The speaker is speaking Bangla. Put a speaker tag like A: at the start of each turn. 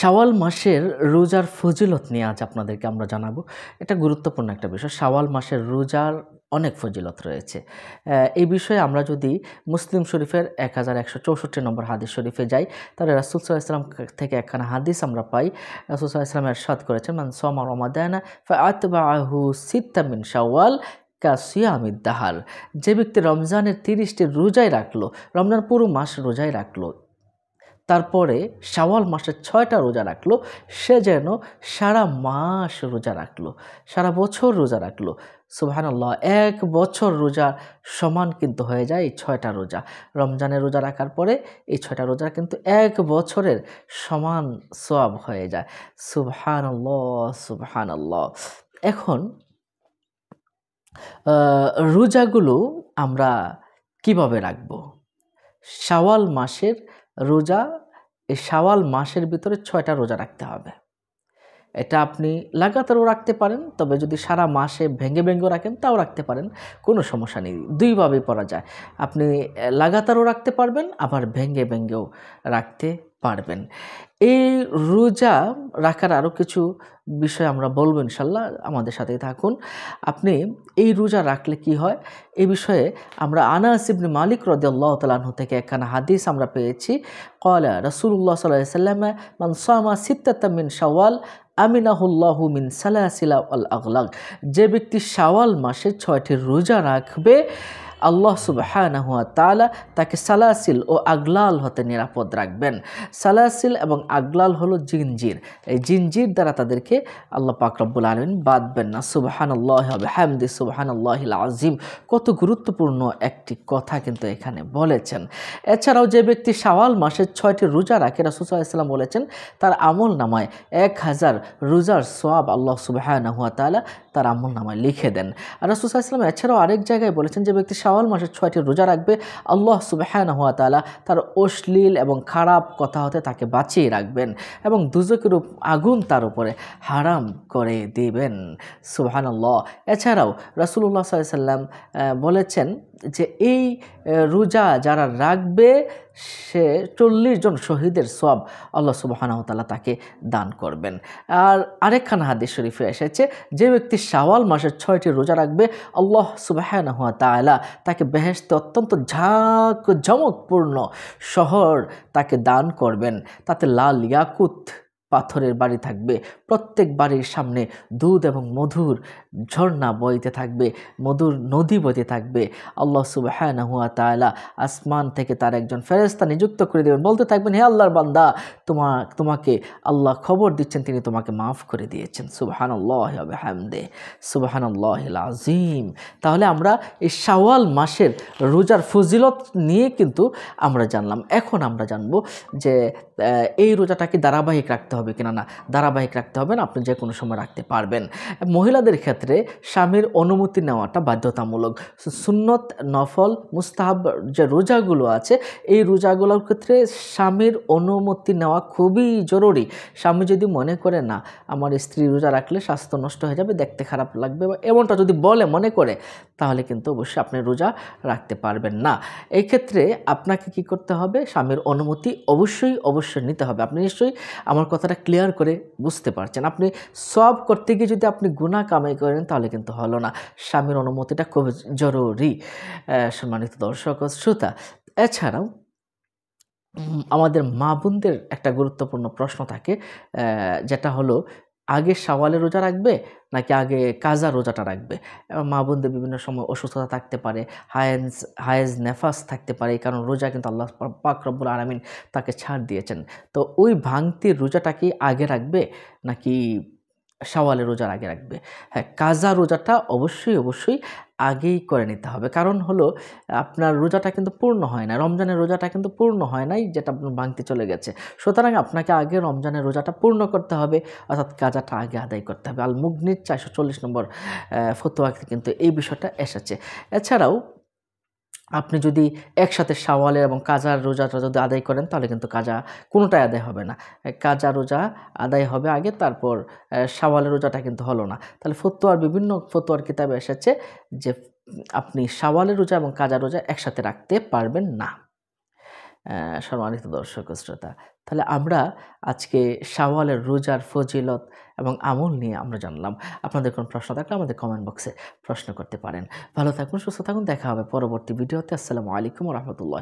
A: শাওয়াল মাসের রোজার ফজিলত নিয়ে আজ আপনাদেরকে আমরা জানাবো। এটা গুরুত্বপূর্ণ একটা বিষয়। শাওয়াল মাসের রোজার অনেক ফজিলত রয়েছে। এই বিষয়ে আমরা যদি মুসলিম শরীফের 1164 নম্বর হাদিস শরীফে যাই, তাহলে রাসূল সাল্লাল্লাহু আলাইহি ওয়াসাল্লাম থেকে একখানা হাদিস আমরা পাই। রাসূল সাল্লাল্লাহু আলাইহি ওয়াসাল্লাম ইরশাদ করেছেন, মান সামা রমাদানা ফাআতবাআহু সিত্তাম মিন শাওয়াল কাসিয়ামিদ দাহার। যে ব্যক্তি রমজানের 30টি রোজাই রাখলো, রমজান পুরো মাস রোজাই রাখলো, তারপরে শাওয়াল মাসের 6টা রোজা রাখলো, সে যেন সারা মাস রোজা রাখলো, সারা বছর রোজা রাখলো। সুবহানাল্লাহ, 1 বছর রোজা সমান কিন্তু হয়ে যায় এই 6টা রোজা। রমজানের রোজা রাখার পরে এই 6টা রোজা কিন্তু 1 বছরের সমান সওয়াব হয়ে যায়। সুবহানাল্লাহ, সুবহানাল্লাহ। এখন রোজাগুলো আমরা কিভাবে রাখবো? শাওয়াল মাসের রোজা, এই শাওয়াল মাসের ভিতরে 6টা রোজা রাখতে হবে। এটা আপনি লাগাতারও রাখতে পারেন, তবে যদি সারা মাসে ভেঙে ভেঙেও রাখেন তাও রাখতে পারেন, কোনো সমস্যা নেই। দুইভাবেই পড়া যায়। আপনি লাগাতারও রাখতে পারবেন, আবার ভেঙে ভেঙেও রাখতে পারবেন। এই রোজা রাখার আরও কিছু বিষয় আমরা বলবো ইনশাল্লাহ, আমাদের সাথেই থাকুন। আপনি এই রোজা রাখলে কি হয়, এই বিষয়ে আমরা আনাস ইবনে মালিক রাদিয়াল্লাহু তাআলা আনহু থেকে একখানা হাদিস আমরা পেয়েছি। ক্বালা রাসূলুল্লাহ সাল্লাল্লাহু আলাইহি ওয়াসাল্লাম, মান সামা সিত্তাতাম মিন শাওয়াল আমিনাহুল্লাহু মিন সালাসিলা ওয়াল আগলাগ। যে ব্যক্তি শাওয়াল মাসে 6টি রোজা রাখবে, আল্লাহ সুবহানাহু ওয়া তাআলা তাকে সালাসিল ও আগলাল হতে নিরাপদ রাখবেন। সালাসিল এবং আগলাল হলো জিনজির। এই জিনজির দ্বারা তাদেরকে আল্লাহ পাক রব্বুল আলামিন বাঁধবেন না। সুবহানাল্লাহি ওয়া বিহামদি সুবহানাল্লাহিল আযীম। কত গুরুত্বপূর্ণ একটি কথা কিন্তু এখানে বলেছেন। এছাড়াও যে ব্যক্তি শাওয়াল মাসের 6টি রোজা রাখে, রাসূল সাল্লাল্লাহু আলাইহি ওয়াসাল্লাম বলেছেন, তার আমল নামায় 1000 রোজার সওয়াব আল্লাহ সুবহানাহু ওয়া তাআলা তার আমল নামায় লিখে দেন। আর রাসূল সাল্লাল্লাহু আলাইহি ওয়াসাল্লাম এছাড়াও আরেক জায়গায় বলেছেন, যে ব্যক্তি শাওয়াল মাসের 6টি রোজা রাখবে, আল্লাহ সুবহানাহু ওয়া তাআলা তার অশ্লীল এবং খারাপ কথা হতে তাকে বাঁচিয়ে রাখবেন এবং দুজকের আগুন তার উপরে হারাম করে দিবেন। সুবহানাল্লাহ। এছাড়াও রাসূলুল্লাহ সাল্লাল্লাহু আলাইহি ওয়াসাল্লাম বলেছেন যে এই রোজা যারা রাখবে, সে 40 জন শহীদের সওয়াব আল্লাহ সুবহানাহু ওয়া তাআলা তাকে দান করবেন। আর আরেকখানা হাদিস শরীফে এসেছে, যে ব্যক্তি শাওয়াল মাসের 6টি রোজা রাখবে, আল্লাহ সুবহানাহু ওয়া তাআলা তাকে বেহেশতে অত্যন্ত ঝাঁকজমকপূর্ণ শহর তাকে দান করবেন। তাতে লাল ইয়াকুত পাথরের বাড়ি থাকবে, প্রত্যেক বাড়ির সামনে দুধ এবং মধুর ঝর্ণা বইতে থাকবে, মধুর নদী বইতে থাকবে। আল্লাহ সুবহানাহু ওয়া তাআলা আসমান থেকে তার একজন ফেরেশতা নিযুক্ত করে দেবেন, বলতে থাকবেন, হে আল্লাহর বান্দা, তোমাকে আল্লাহ খবর দিচ্ছেন, তিনি তোমাকে মাফ করে দিয়েছেন। সুবহানাল্লাহি ওয়া বিহামদিহি সুবহানাল্লাহিল আযীম। তাহলে আমরা এই শাওয়াল মাসের রোজার ফজিলত নিয়ে কিন্তু আমরা জানলাম। এখন আমরা জানবো যে এই রোজাটা কি ধারাবাহিক রাখতে হবে কিনা। না, ধারাবাহিক রাখতে হবে না, আপনি যে কোনো সময় রাখতে পারবেন। মহিলাদের ক্ষেত্রে স্বামীর অনুমতি নেওয়াটা বাধ্যতামূলক। সুন্নত, নফল, মুস্তাহাব যে রোজাগুলো আছে, এই রোজাগুলোর ক্ষেত্রে স্বামীর অনুমতি নেওয়া খুবই জরুরি। স্বামী যদি মনে করে, না আমার স্ত্রী রোজা রাখলে স্বাস্থ্য নষ্ট হয়ে যাবে, দেখতে খারাপ লাগবে, বা এমনটা যদি মনে করে, তাহলে কিন্তু অবশ্যই আপনি রোজা রাখতে পারবেন না। এই ক্ষেত্রে আপনাকে কি করতে হবে, স্বামীর অনুমতি অবশ্যই নিতে হবে। আপনি নিশ্চয়ই আমার কথাটা ক্লিয়ার করে বুঝতে পারছেন। আপনি সওয়াব করতে গিয়ে যদি আপনি গুনাহ কামাই করেন, তাহলে কিন্তু হলো না। স্বামীর অনুমতিটা খুব জরুরি। সম্মানিত দর্শক ও শ্রোতা, এছাড়াও আমাদের মা বোনদের একটা গুরুত্বপূর্ণ প্রশ্ন থাকে, যেটা হলো, আগে শাওয়ালের রোজা রাখবে নাকি আগে কাজা রোজাটা রাখবে। মা বোনদের বিভিন্ন সময় অসুস্থতা থাকতে পারে, হায়েজ নেফাস থাকতে পারে, কারণ রোজা কিন্তু আল্লাহ পাক রব্বুল আলামিন তাকে ছাড় দিয়েছেন। তো ওই ভাঙতির রোজাটা কি আগে রাখবে নাকি শাওয়ালের রোজার আগে রাখবে? হ্যাঁ, কাজা রোজাটা অবশ্যই আগেই করে নিতে হবে। কারণ হলো, আপনার রোজাটা কিন্তু পূর্ণ হয় না, রমজানের রোজাটা কিন্তু পূর্ণ হয় নাই, যেটা আপনার ভাঙতে চলে গেছে। সুতরাং আপনাকে আগে রমজানের রোজাটা পূর্ণ করতে হবে, অর্থাৎ কাজাটা আগে আদায় করতে হবে। আল মুগনির 440 নম্বর ফতোয়াতে কিন্তু এই বিষয়টা এসেছে। এছাড়াও আপনি যদি একসাথে শাওয়ালের এবং কাজার রোজাটা যদি আদায় করেন, তাহলে কিন্তু কাজা কোনোটাই আদায় হবে না। কাজা রোজা আদায় হবে আগে, তারপর শাওয়ালের রোজাটা কিন্তু হলো না। তাহলে বিভিন্ন ফতোয়ার কিতাবে এসেছে যে আপনি শাওয়ালের রোজা এবং কাজা রোজা একসাথে রাখতে পারবেন না। সম্মানিত দর্শক ও শ্রোতা, তাহলে আমরা আজকে শাওয়ালের রোজার ফজিলত এবং আমল নিয়ে আমরা জানলাম। আপনাদের কোনো প্রশ্ন থাকলে আমাদের কমেন্ট বক্সে প্রশ্ন করতে পারেন। ভালো থাকুন, সুস্থ থাকুন। দেখা হবে পরবর্তী ভিডিওতে। আসসালামু আলাইকুম ওয়া রাহমাতুল্লাহ।